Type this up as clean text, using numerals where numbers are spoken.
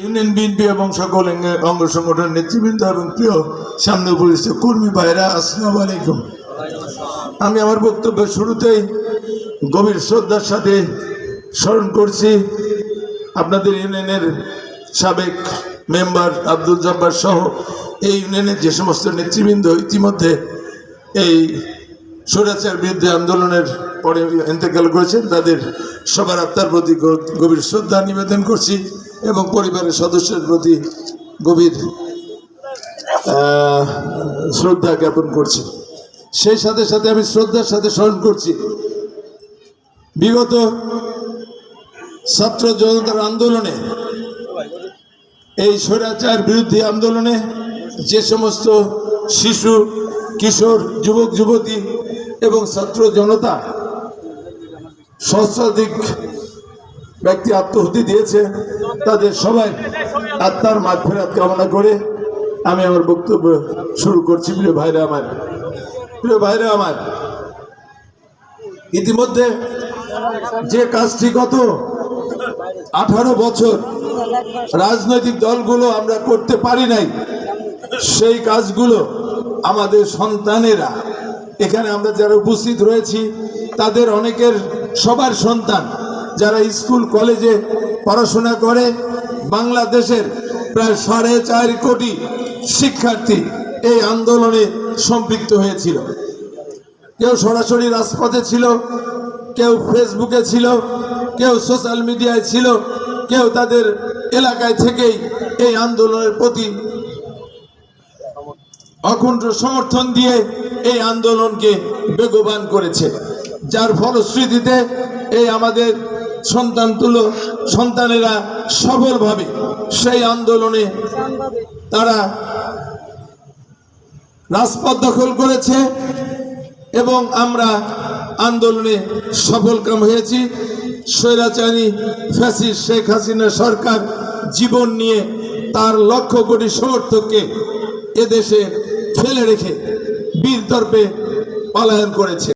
Union BNP এবং সকল অঙ্গ সংগঠনের নেতৃবৃন্দ এবং প্রিয় সামনে উপস্থিত কর্মী ভাইরা, আসসালামু আলাইকুম। আমি আমার বক্তব্যের শুরুতেই গভীর শ্রদ্ধার সাথে স্মরণ করছি আপনাদের ইউনিয়নের সাবেক মেম্বার আব্দুল জব্বার সহ এই ইউনিয়নের যে সমস্ত নেতৃবৃন্দ ইতিমধ্যে এই স্বৈরাচার বিরুদ্ধে আন্দোলনের পরে ইন্তেকাল করেছেন, তাদের সবার আত্মার প্রতি গভীর শ্রদ্ধা নিবেদন করছি এবং পরিবারের সদস্যের প্রতি গভীর শ্রদ্ধা জ্ঞাপন করছি। সেই সাথে সাথে আমি শ্রদ্ধার সাথে স্মরণ করছি বিগত ছাত্র জনতার আন্দোলনে, এই স্বৈরাচার বিরোধী আন্দোলনে যে সমস্ত শিশু, কিশোর, যুবক যুবতী এবং ছাত্র জনতা সহস্রাধিক ব্যক্তি আত্মহতি দিয়েছে, তাদের সবাই আত্মার মাগফিরাত কামনা করে আমি আমার বক্তব্য শুরু করছি। প্রিয় ভাইরা আমার, ইতিমধ্যে যে কাজটি গত 18 বছর রাজনৈতিক দলগুলো আমরা করতে পারি নাই, সেই কাজগুলো আমাদের সন্তানেরা, এখানে আমরা যারা উপস্থিত রয়েছি তাদের অনেকের সবার সন্তান যারা স্কুল কলেজে পড়াশোনা করে, বাংলাদেশের প্রায় 4.5 কোটি শিক্ষার্থী এই আন্দোলনে সম্পৃক্ত হয়েছিল। কেউ সরাসরি রাজপথে ছিল, কেউ ফেসবুকে ছিল, কেউ সোশ্যাল মিডিয়ায় ছিল, কেউ তাদের এলাকায় থেকেই এই আন্দোলনের প্রতি অকুণ্ঠ সমর্থন দিয়ে এই আন্দোলনকে বেগবান করেছে, যার ফলশ্রুতিতে এই আমাদের সন্তানেরা সফলভাবে সেই আন্দোলনে তারা রাজপথ দখল করেছে এবং আমরা আন্দোলনে সফলকাম হয়েছি। স্বৈরাচারী ফ্যাসিস্ট শেখ হাসিনা সরকার জীবন নিয়ে তার লক্ষ কোটি সমর্থককে এদেশে ফেলে রেখে বীর দর্পে পলায়ন করেছে।